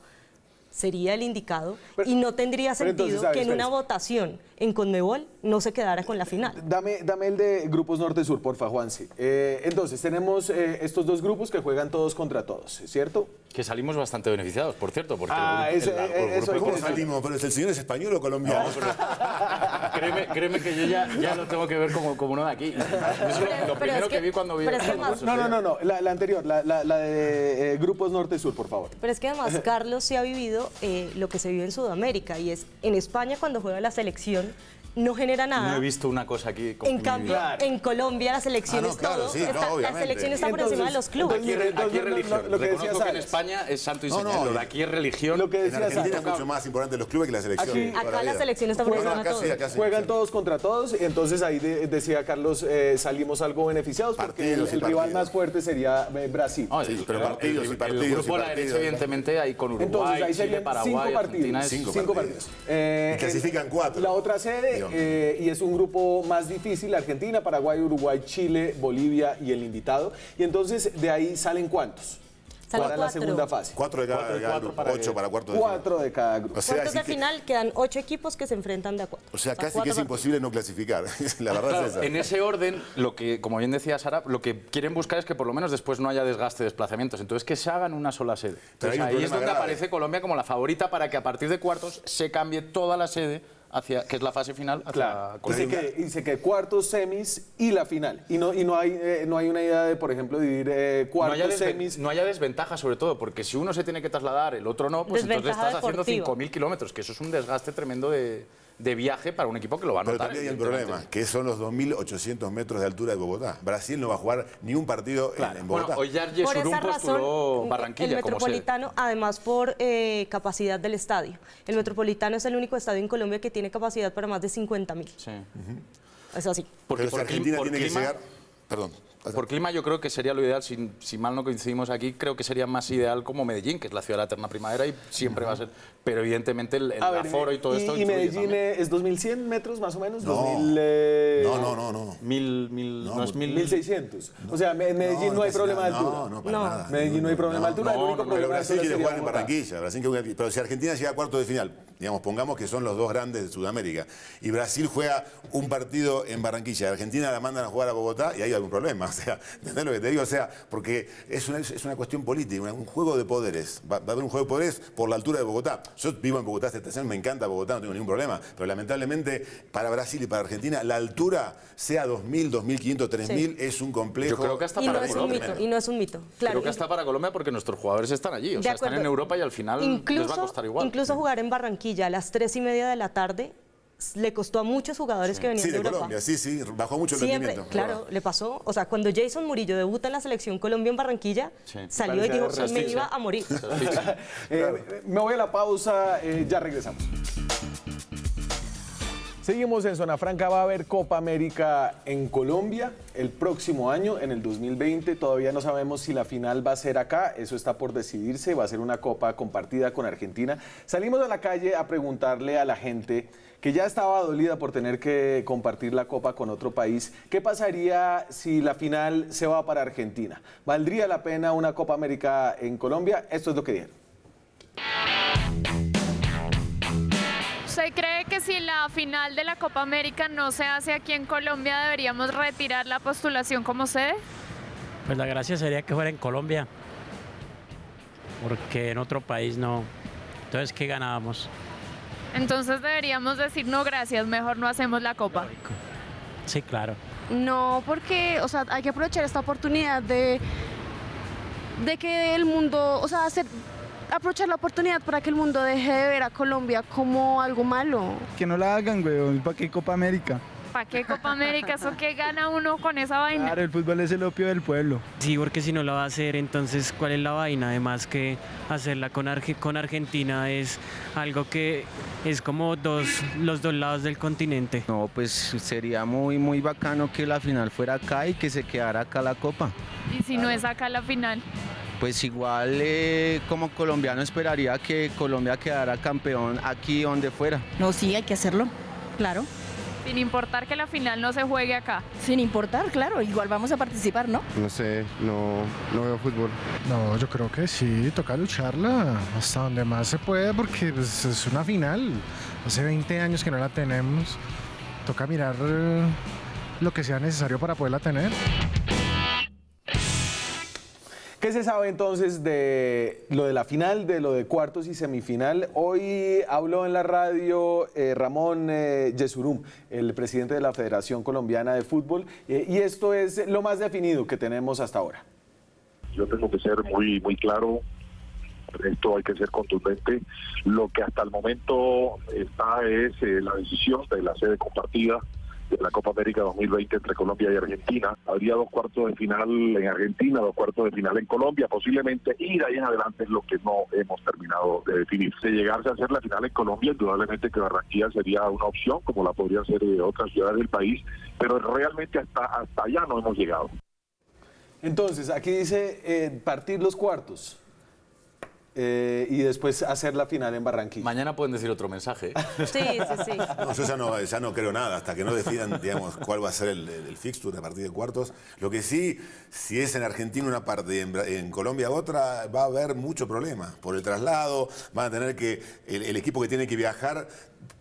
sería el indicado y no tendría sentido entonces, que en una votación en Conmebol no se quedara con la final. Dame el de grupos norte-sur, porfa, Juanse. Entonces, tenemos estos dos grupos que juegan todos contra todos, ¿cierto? Que salimos bastante beneficiados, por cierto, porque eso hay ¿Cómo que salimos? ¿Pero el señor es español o colombiano? créeme que yo ya lo tengo que ver como uno de aquí. Es lo primero que vi cuando vi... No, la anterior, la de grupos norte-sur, por favor. Pero es que además Carlos sí ha vivido lo que se vive en Sudamérica, y es en España cuando juega la selección no genera nada. No he visto una cosa aquí. En cambio, en Colombia la selección es claro, todo. sí, la selección está por encima de los clubes. Aquí es religión. Lo que decía Reconozco que en Salas. España es santo y seña. Lo de aquí es religión. Lo que En decía Argentina Salas. es mucho más importante los clubes que la selección. Acá la selección está por encima de todo. Juegan todos contra todos, y entonces ahí decía Carlos, salimos algo beneficiados porque el rival más fuerte sería Brasil. Sí, pero partidos y partidos. El grupo y a la derecha, partidos. evidentemente, ahí con Entonces Uruguay, ahí Chile, serían Paraguay, Argentina. cinco partidos. Y clasifican 4. La otra sede, y es un grupo más difícil: Argentina, Paraguay, Uruguay, Chile, Bolivia y el invitado. Y entonces, ¿de ahí salen cuántos? Salen Para la 4. segunda fase. 4 de cada grupo, 8 para cuartos de 4 de cada grupo. O sea, Cuartos de así que- final quedan 8 equipos que se enfrentan de a 4. O sea, casi que es imposible no clasificar. La verdad Claro, es esa. en ese orden, lo que, como bien decía Sara, lo que quieren buscar es que por lo menos después no haya desgaste de desplazamientos. Entonces, que se hagan una sola sede. Pero hay Entonces, un ahí es problema donde grave. aparece Colombia como la favorita para que a partir de cuartos se cambie toda la sede hacia, que es la fase final, hacia Claro, Colombia. dice que cuartos, semis y la final. Y no hay una idea de, por ejemplo, dividir cuartos, semis. No haya desventaja, sobre todo, porque si uno se tiene que trasladar, el otro no, pues entonces Desventaja estás haciendo deportiva. 5.000 kilómetros, que eso es un desgaste tremendo de viaje para un equipo que lo va a Pero notar. también hay un evidentemente. problema, que son los 2.800 metros de altura de Bogotá. Brasil no va a jugar ni un partido en Bueno, Bogotá. hoy ya Por Yesurún esa postuló razón, Barranquilla el como sede. Metropolitano, además por capacidad del estadio. El Metropolitano es el único estadio en Colombia que tiene capacidad para más de 50.000. Sí. Es así. Porque Pero si Argentina por tiene que clima- llegar... Perdón. Por clima yo creo que sería lo ideal, si mal no coincidimos aquí, creo que sería más ideal como Medellín, que es la ciudad de la eterna primavera y siempre va a ser, pero evidentemente el A ver, aforo y todo esto y influye Medellín también. es 2.100 metros más o menos. No. 2000, No. No es 1.600. O sea, en Medellín no hay problema de altura. No, para nada. Medellín no hay problema de altura. El único Pero problema de Brasil altura quiere sería jugar en Bogotá. Barranquilla. Pero si Argentina llega a cuartos de final, digamos, pongamos que son los dos grandes de Sudamérica, y Brasil juega un partido en Barranquilla, Argentina la mandan a jugar a Bogotá, y hay algún problema. O sea, ¿entendés lo que te digo? O sea, porque es una cuestión política, un juego de poderes. Va a haber un juego de poderes por la altura de Bogotá. Yo vivo en Bogotá, esta estación, me encanta Bogotá, no tengo ningún problema. Pero lamentablemente, para Brasil y para Argentina, la altura, sea 2.000, 2.500, 3.000, es un complejo. Yo creo que hasta Y para no es un Colombia. mito, y no es un mito. Claro, Creo que hasta para Colombia porque nuestros jugadores están allí, o sea, están en Europa y al final les va a costar igual. Incluso jugar en Barranquilla a las 3:30 de la tarde le costó a muchos jugadores que venían Sí, de de Europa. Colombia, sí, bajó mucho el Siempre, rendimiento. claro, le pasó. O sea, cuando Jason Murillo debuta en la selección Colombia en Barranquilla, Sí. salió y dijo, Parecía me iba a morir. Me voy a la pausa, ya regresamos. Seguimos en Zona Franca. Va a haber Copa América en Colombia el próximo año, en el 2020. Todavía no sabemos si la final va a ser acá. Eso está por decidirse. Va a ser una copa compartida con Argentina. Salimos a la calle a preguntarle a la gente que ya estaba dolida por tener que compartir la copa con otro país, ¿qué pasaría si la final se va para Argentina? ¿Valdría la pena una Copa América en Colombia? Esto es lo que dijeron. ¿Usted cree que si la final de la Copa América no se hace aquí en Colombia deberíamos retirar la postulación como sede? Pues la gracia sería que fuera en Colombia, porque en otro país no. Entonces, ¿qué ganábamos? Entonces deberíamos decir no gracias, mejor no hacemos la Copa. Sí, claro. No, porque, o sea, hay que aprovechar esta oportunidad de que el mundo, o sea, aprovechar la oportunidad para que el mundo deje de ver a Colombia como algo malo. Que no la hagan, güey, ¿para qué Copa América? ¿Para qué Copa América? ¿Eso qué gana uno con esa vaina? Claro, el fútbol es el opio del pueblo. Sí, porque si no la va a hacer, entonces, ¿cuál es la vaina? Además que hacerla con Argentina es algo que es como los dos lados del continente. No, pues sería muy bacano que la final fuera acá y que se quedara acá la copa. ¿Y si no es acá la final? Pues igual como colombiano esperaría que Colombia quedara campeón aquí donde fuera. No, sí, hay que hacerlo, claro. Sin importar que la final no se juegue acá. Sin importar, claro, igual vamos a participar, ¿no? No sé, no veo fútbol. No, yo creo que sí, toca lucharla hasta donde más se puede porque pues, es una final. Hace 20 años que no la tenemos. Toca mirar lo que sea necesario para poderla tener. ¿Qué se sabe entonces de lo de la final, de lo de cuartos y semifinal? Hoy habló en la radio Ramón Yesurum, el presidente de la Federación Colombiana de Fútbol, y esto es lo más definido que tenemos hasta ahora. Yo tengo que ser muy claro, esto hay que ser contundente. Lo que hasta el momento está es la decisión de la sede compartida de la Copa América 2020 entre Colombia y Argentina. Habría 2 cuartos de final en Argentina, 2 cuartos de final en Colombia, posiblemente, y de ahí en adelante es lo que no hemos terminado de definir. Si llegase a hacer la final en Colombia, indudablemente que Barranquilla sería una opción, como la podrían ser otras ciudades del país, pero realmente hasta allá no hemos llegado. Entonces, aquí dice partir los cuartos. Y después hacer la final en Barranquilla. Mañana pueden decir otro mensaje. Sí. No, yo ya no creo nada, hasta que no decidan, digamos, cuál va a ser el fixture a partir de cuartos. Lo que sí, si es en Argentina una parte y en Colombia otra, va a haber mucho problema. Por el traslado, van a tener que, el equipo que tiene que viajar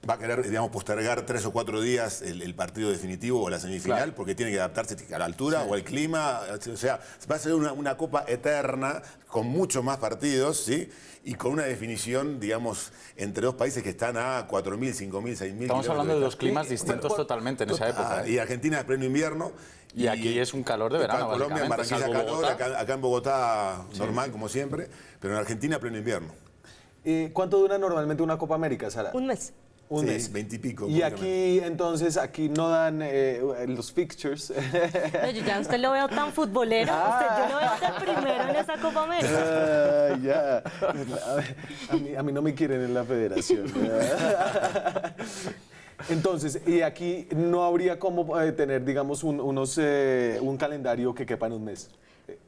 va a querer, digamos, postergar 3 o 4 días el partido definitivo o la semifinal, claro, porque tiene que adaptarse a la altura o al clima. O sea, va a ser una copa eterna con muchos más partidos, ¿sí? Y con una definición, digamos, entre 2 países que están a 4.000, 5.000, 6.000. Estamos hablando de 2 climas distintos totalmente en esa época. Y Argentina es pleno invierno. Y aquí es un calor de verano, Colombia, en Barranquilla calor, acá en Bogotá normal, como siempre, pero en Argentina pleno invierno. ¿Cuánto dura normalmente una Copa América, Sara? Un mes. Un mes. 20 y pico. Y aquí, entonces, aquí no dan los fixtures. No, yo ya usted lo veo tan futbolero. Yo lo veo de primero en esa Copa América. Ya. A mí no me quieren en la federación. Entonces, y aquí no habría como tener, digamos, un calendario que quepa en un mes.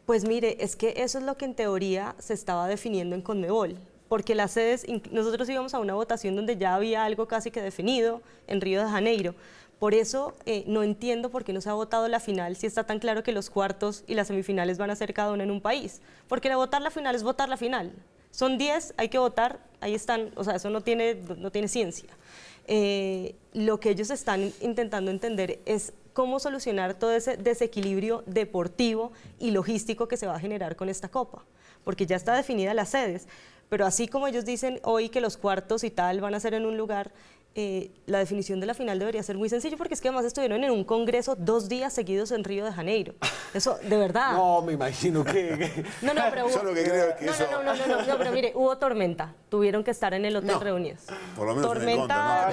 Pues mire, es que eso es lo que en teoría se estaba definiendo en Conmebol. Porque las sedes, nosotros íbamos a una votación donde ya había algo casi que definido en Río de Janeiro. Por eso no entiendo por qué no se ha votado la final si está tan claro que los cuartos y las semifinales van a ser cada una en un país. Porque votar la final es votar la final. Son 10, hay que votar, ahí están, o sea, eso no tiene ciencia. Lo que ellos están intentando entender es cómo solucionar todo ese desequilibrio deportivo y logístico que se va a generar con esta Copa. Porque ya está definida las sedes. Pero así como ellos dicen hoy que los cuartos y tal van a ser en un lugar, la definición de la final debería ser muy sencillo, porque es que además estuvieron en un congreso 2 días seguidos en Río de Janeiro. Eso, de verdad. No, me imagino que... No, pero hubo... Yo lo que creo es que eso... No, pero mire, hubo tormenta. Tuvieron que estar en el hotel reunidos. Por lo menos tormenta.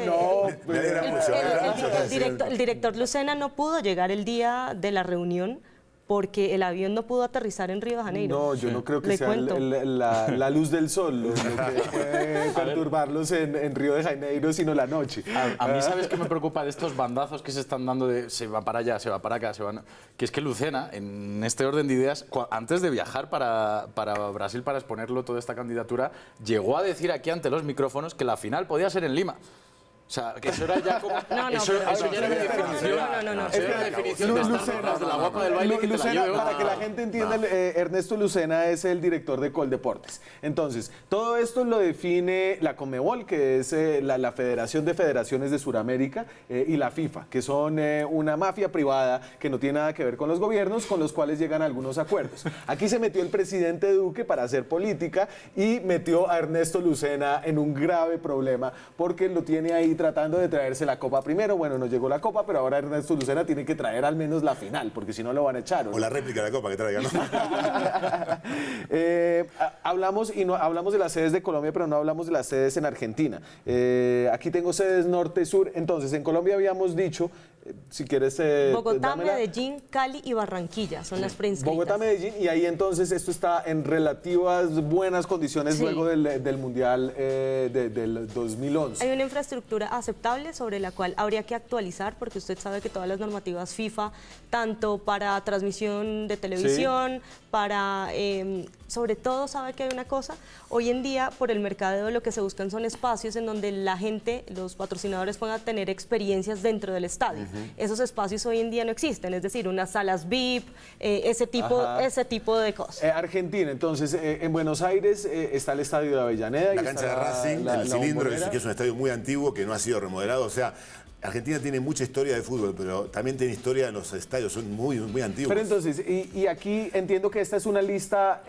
Me alegra mucho. El director Lucena no pudo llegar el día de la reunión porque el avión no pudo aterrizar en Río de Janeiro. No, yo no creo que sea la luz del sol lo que puede perturbarlos en Río de Janeiro, sino la noche. A mí, ¿sabes qué me preocupa de estos bandazos que se están dando de se va para allá, se va para acá, se van? Que es que Lucena, en este orden de ideas, antes de viajar para Brasil para exponerlo toda esta candidatura, llegó a decir aquí ante los micrófonos que la final podía ser en Lima. O sea, que eso era ya como... Eso ya era una definición de estar de la guapa del baile que te la lleve. Para que la gente entienda, Ernesto Lucena es el director de Coldeportes. Entonces, todo esto lo define la Conmebol, que es la Federación de Federaciones de Sudamérica, y la FIFA, que son una mafia privada que no tiene nada que ver con los gobiernos, con los cuales llegan algunos acuerdos. Aquí se metió el presidente Duque para hacer política y metió a Ernesto Lucena en un grave problema, porque lo tiene ahí tratando de traerse la copa primero. Bueno, no llegó la copa, pero ahora Ernesto Lucena tiene que traer al menos la final, porque si no lo van a echar. O la réplica de la copa que traiga, ¿no? Hablamos de las sedes de Colombia, pero no hablamos de las sedes en Argentina. Aquí tengo sedes norte-sur. Entonces, en Colombia habíamos dicho, si quieres... Bogotá, Medellín, Cali y Barranquilla son las preinscritas. Bogotá, Medellín, y ahí entonces esto está en relativas buenas condiciones luego del Mundial del 2011. Hay una infraestructura aceptable, sobre la cual habría que actualizar, porque usted sabe que todas las normativas FIFA, tanto para transmisión de televisión, para, sobre todo sabe que hay una cosa, hoy en día por el mercadeo lo que se buscan son espacios en donde la gente, los patrocinadores puedan tener experiencias dentro del estadio. Esos espacios hoy en día no existen, es decir, unas salas VIP, ese tipo de cosas. Argentina, entonces, en Buenos Aires está el estadio de Avellaneda. La cancha de Racing, el cilindro, que es un estadio muy antiguo, que no ha sido remodelado. O sea, Argentina tiene mucha historia de fútbol, pero también tiene historia en los estadios, son muy antiguos. Pero entonces, y aquí entiendo que esta es una lista,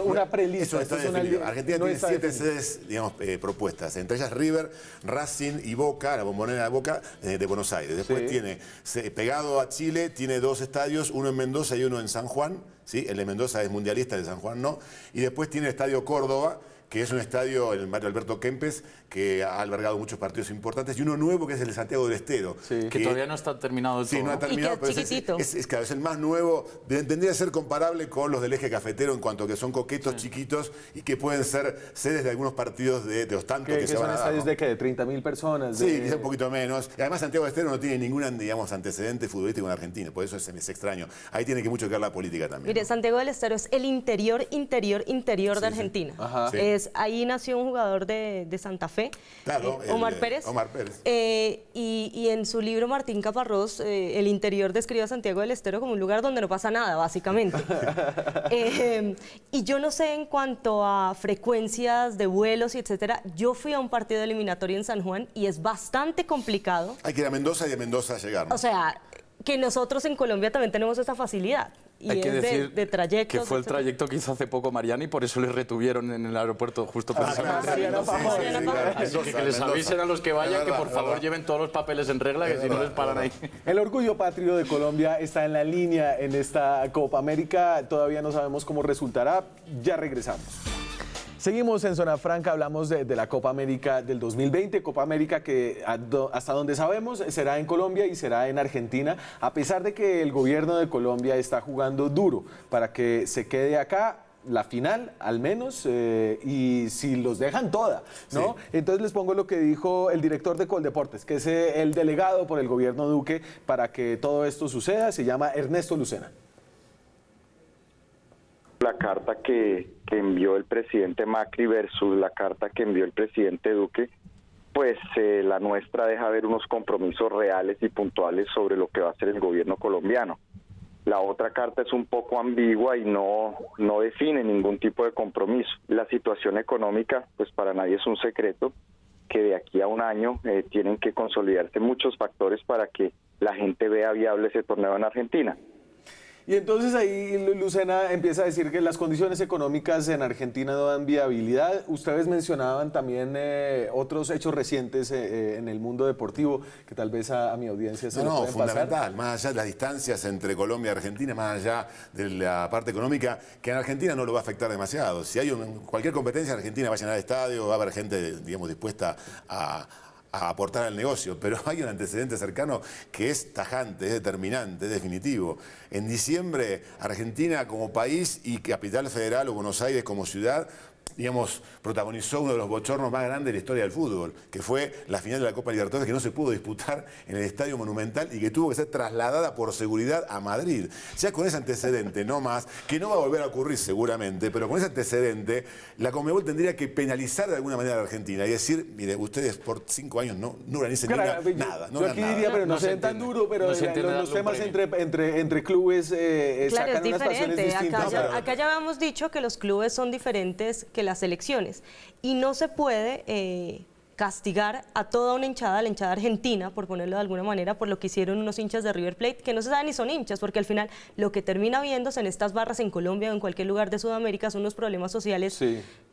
una prelista. Eso está definido. Argentina tiene 7 sedes, digamos, propuestas, entre ellas River, Racing y Boca, la Bombonera de Boca, de Buenos Aires. Después tiene, pegado a Chile, tiene 2 estadios, uno en Mendoza y uno en San Juan. ¿Sí? El de Mendoza es mundialista, el de San Juan no. Y después tiene el Estadio Córdoba, que es un estadio, el Mario Alberto Kempes, que ha albergado muchos partidos importantes, y uno nuevo que es el de Santiago del Estero. Que todavía no está terminado del todo. Sí, no ha terminado, pero es el más nuevo. Tendría que ser comparable con los del eje cafetero en cuanto a que son coquetos, chiquitos, y que pueden ser sedes de algunos partidos de los tantos que se van a dar. ¿Son estadios de qué? ¿De 30.000 personas? Sí, quizá un poquito menos. Y además Santiago del Estero no tiene ningún, digamos, antecedente futbolístico en Argentina, por eso es extraño. Ahí tiene que mucho que ver la política también. Mire, Santiago del Estero es el interior de Argentina. Ahí nació un jugador de Santa Fe, claro, Omar Pérez. Y en su libro Martín Caparrós, el interior describe a Santiago del Estero como un lugar donde no pasa nada, básicamente. Y yo no sé en cuanto a frecuencias de vuelos y etcétera, yo fui a un partido eliminatorio en San Juan y es bastante complicado. Hay que ir a Mendoza y de Mendoza llegar, ¿no? O sea, que nosotros en Colombia también tenemos esa facilidad. Y hay que decir de trayectos, que fue el trayecto que hizo hace poco Mariana y por eso les retuvieron en el aeropuerto justo precisamente. Así que les avisen a los que vayan que por favor lleven todos los papeles en regla, que si no les paran ahí. El orgullo patrio de Colombia está en la línea en esta Copa América. Todavía no sabemos cómo resultará. Ya regresamos. Seguimos en Zona Franca, hablamos de la Copa América del 2020, Copa América que hasta donde sabemos será en Colombia y será en Argentina, a pesar de que el gobierno de Colombia está jugando duro para que se quede acá la final, al menos, y si los dejan toda, ¿no? Sí. Entonces les pongo lo que dijo el director de Coldeportes, que es el delegado por el gobierno Duque para que todo esto suceda, se llama Ernesto Lucena. La carta que envió el presidente Macri versus la carta que envió el presidente Duque, pues la nuestra deja ver unos compromisos reales y puntuales sobre lo que va a hacer el gobierno colombiano. La otra carta es un poco ambigua y no define ningún tipo de compromiso. La situación económica, pues para nadie es un secreto, que de aquí a un año tienen que consolidarse muchos factores para que la gente vea viable ese torneo en Argentina. Y entonces ahí Lucena empieza a decir que las condiciones económicas en Argentina no dan viabilidad. Ustedes mencionaban también otros hechos recientes en el mundo deportivo que tal vez a mi audiencia se lo pueden fundamental, pasar. Más allá de las distancias entre Colombia y Argentina, más allá de la parte económica, que en Argentina no lo va a afectar demasiado. Si hay cualquier competencia, Argentina va a llenar el estadio, va a haber gente, digamos, dispuesta a aportar al negocio, pero hay un antecedente cercano que es tajante, es determinante, es definitivo. En diciembre, Argentina como país y Capital Federal o Buenos Aires como ciudad, digamos, protagonizó uno de los bochornos más grandes de la historia del fútbol, que fue la final de la Copa Libertadores, que no se pudo disputar en el Estadio Monumental y que tuvo que ser trasladada por seguridad a Madrid. Ya con ese antecedente, no más, que no va a volver a ocurrir seguramente, pero con ese antecedente, la Conmebol tendría que penalizar de alguna manera a la Argentina y decir, mire, ustedes por 5 años no organicen nada. Yo aquí diría, pero no se ven tan duro, pero los temas entre clubes sacan unas pasiones distintas. Acá ya habíamos dicho que los clubes son diferentes que las selecciones y no se puede castigar a toda una hinchada, la hinchada argentina, por ponerlo de alguna manera, por lo que hicieron unos hinchas de River Plate, que no se sabe ni son hinchas, porque al final lo que termina viéndose en estas barras en Colombia o en cualquier lugar de Sudamérica son unos problemas sociales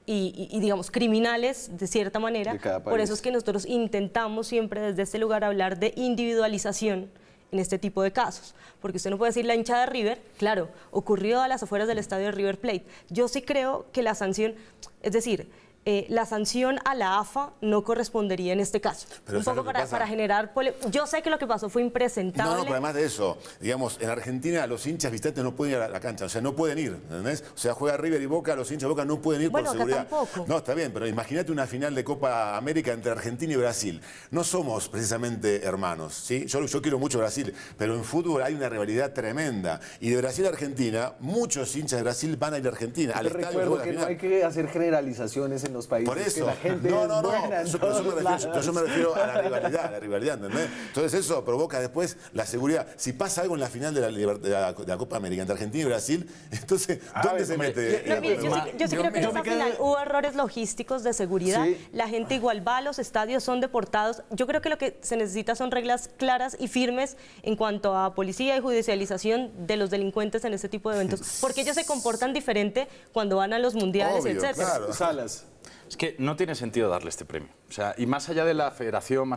y digamos, criminales, de cierta manera. Por eso es que nosotros intentamos siempre desde este lugar hablar de individualización en este tipo de casos, porque usted no puede decir la hinchada de River, claro, ocurrió a las afueras del estadio de River Plate. Yo sí creo que la sanción, es decir, la sanción a la AFA no correspondería en este caso. Pero un ¿sabes poco lo que pasa? para generar yo sé que lo que pasó fue impresentable. No, pero además de eso, digamos, en Argentina los hinchas visitantes no pueden ir a la cancha, o sea, no pueden ir, ¿entendés? O sea, juega River y Boca, los hinchas de Boca no pueden ir Bueno, por acá seguridad. tampoco. No, está bien, pero imagínate una final de Copa América entre Argentina y Brasil. No somos precisamente hermanos, ¿sí? Yo quiero mucho Brasil, pero en fútbol hay una rivalidad tremenda. Y de Brasil a Argentina, muchos hinchas de Brasil van a ir a Argentina, al Te estadio. recuerdo de que la no final. hay que hacer generalizaciones en los países. Por eso. Que la gente No, es no, no. buena en Yo todos me refiero lados. a la rivalidad, ¿entendés? Entonces eso provoca después la seguridad. Si pasa algo en la final de la Copa América entre Argentina y Brasil, entonces, ¿dónde se mete? No, mire, yo sí creo que en esa final hubo errores logísticos de seguridad. Sí. La gente igual va a los estadios, son deportados. Yo creo que lo que se necesita son reglas claras y firmes en cuanto a policía y judicialización de los delincuentes en este tipo de eventos. Porque ellos se comportan diferente cuando van a los mundiales, Obvio, etcétera. claro. Salas. Es que no tiene sentido darle este premio. O sea, y más allá de la federación,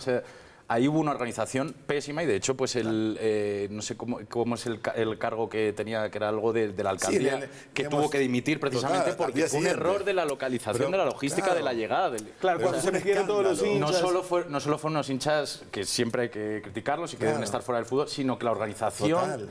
ahí hubo una organización pésima y de hecho, pues no sé cómo es el cargo que tenía, que era algo de la alcaldía, que digamos, tuvo que dimitir precisamente total, porque al día fue un siguiente. error de la localización, Pero, de la logística, claro. de la llegada. Claro, cuando se metieron todos los hinchas. No solo fueron unos hinchas que siempre hay que criticarlos y que deben estar fuera del fútbol, sino que la organización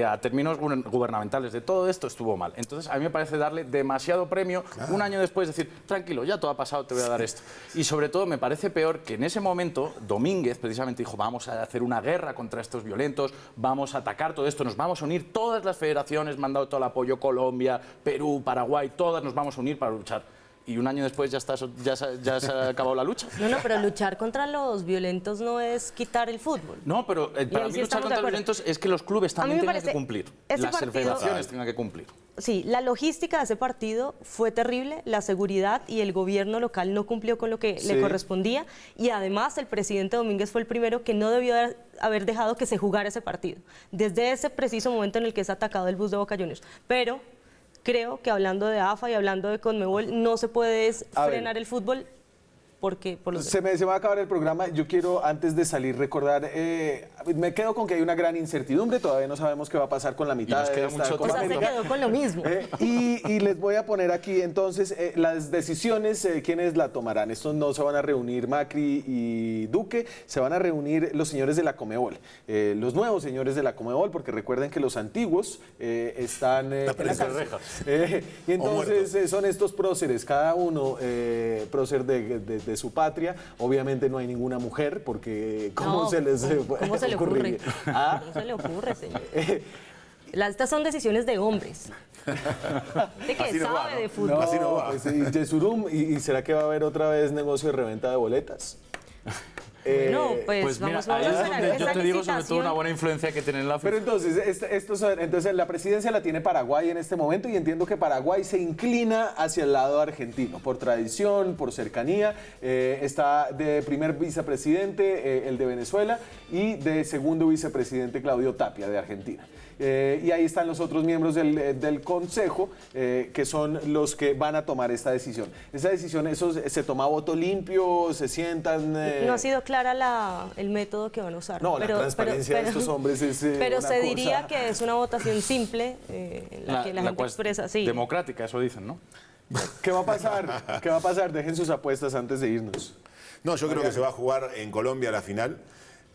a términos gubernamentales de todo esto estuvo mal. Entonces, a mí me parece darle demasiado premio un año después, decir, tranquilo, ya todo ha pasado, te voy a dar esto. Y sobre todo, me parece peor que en ese momento Domínguez precisamente dijo, vamos a hacer una guerra contra estos violentos, vamos a atacar todo esto, nos vamos a unir todas las federaciones, me han dado todo el apoyo, Colombia, Perú, Paraguay, todas nos vamos a unir para luchar. Y un año después ya se ha acabado la lucha. No, pero luchar contra los violentos no es quitar el fútbol. No, pero para ahí mí sí luchar estamos de contra los acuerdo. violentos es que los clubes A mí también me tengan que parece cumplir, ese las partido- federaciones tengan que cumplir. Sí, la logística de ese partido fue terrible, la seguridad y el gobierno local no cumplió con lo que le correspondía y además el presidente Domínguez fue el primero que no debió haber dejado que se jugara ese partido, desde ese preciso momento en el que es atacado el bus de Boca Juniors. Pero creo que hablando de AFA y hablando de Conmebol no se puede frenar el fútbol porque por los Se me va a acabar el programa. Yo quiero, antes de salir, recordar, me quedo con que hay una gran incertidumbre, todavía no sabemos qué va a pasar con la mitad nos queda de mucho esta Copa se América. quedó con lo mismo. Y les voy a poner aquí entonces las decisiones, ¿quiénes la tomarán? Estos no se van a reunir Macri y Duque, se van a reunir los señores de la Conmebol, los nuevos señores de la Conmebol, porque recuerden que los antiguos están en la cárcel. Y entonces son estos próceres, cada uno prócer de su patria. Obviamente no hay ninguna mujer, porque ¿cómo se les ¿Cómo se le ocurre? ¿Ah? ¿Cómo se le ocurre, señor? Estas son decisiones de hombres. De que Así no sabe va, ¿no? de fútbol. No, Así no va. pues, y Yesurum, ¿y será que va a haber otra vez negocio de reventa de boletas? No, pues mira, vamos ahí a es hacer donde yo esa te digo sobre todo licitación. una buena influencia que tiene en la FIFA. Pero entonces la presidencia la tiene Paraguay en este momento y entiendo que Paraguay se inclina hacia el lado argentino, por tradición, por cercanía. Está de primer vicepresidente el de Venezuela y de segundo vicepresidente Claudio Tapia de Argentina. Y ahí están los otros miembros del Consejo, que son los que van a tomar esta decisión. Esa decisión, se toma a voto limpio, se sientan... No ha sido clara el método que van a usar. No, la transparencia de estos hombres es Pero una se cosa- diría que es una votación simple en la que la gente cual- expresa, sí. Democrática, eso dicen, ¿no? ¿Qué va a pasar? ¿Qué va a pasar? Dejen sus apuestas antes de irnos. No, yo creo que se va a jugar en Colombia la final,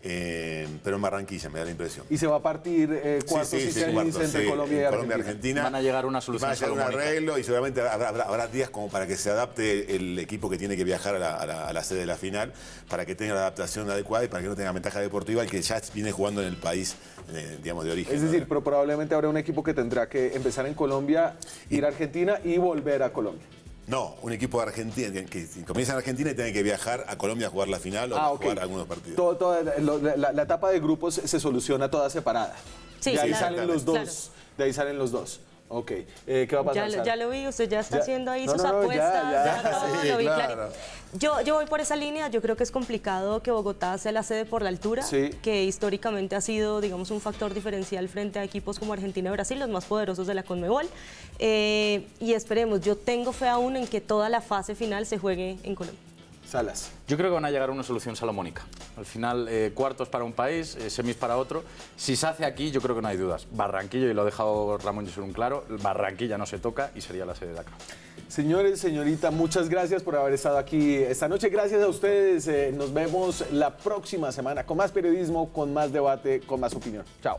pero en Barranquilla, me da la impresión. Y se va a partir cuartos y semis cuartos, entre sí, Colombia y en Argentina. Van a llegar a una solución Va a llegar un salomónica. arreglo y seguramente habrá días como para que se adapte el equipo que tiene que viajar a la sede de la final, para que tenga la adaptación adecuada y para que no tenga ventaja deportiva el que ya viene jugando en el país, digamos, de origen. Es decir, pero probablemente habrá un equipo que tendrá que empezar en Colombia, ir a Argentina y volver a Colombia. No, un equipo de Argentina que comienza en Argentina y tiene que viajar a Colombia a jugar la final o a ok. jugar algunos partidos. La etapa de grupos se soluciona toda separada. Sí, de ahí claro, salen los dos. claro. De ahí salen los dos. Ok. ¿Qué va a pasar? Ya lo vi, usted ya está Ya. haciendo ahí No, sus no, no, apuestas, ya. ya todo, Sí, lo vi claro. clarito. Yo voy por esa línea, yo creo que es complicado que Bogotá sea la sede por la altura, Sí. que históricamente ha sido, digamos, un factor diferencial frente a equipos como Argentina y Brasil, los más poderosos de la Conmebol. Y esperemos, yo tengo fe aún en que toda la fase final se juegue en Colombia. Salas. Yo creo que van a llegar a una solución salomónica. Al final, cuartos para un país, semis para otro. Si se hace aquí, yo creo que no hay dudas. Barranquilla, y lo ha dejado Ramón Yesurún claro, Barranquilla no se toca y sería la sede de acá. Señores, señorita, muchas gracias por haber estado aquí esta noche. Gracias a ustedes. Nos vemos la próxima semana con más periodismo, con más debate, con más opinión. Chao.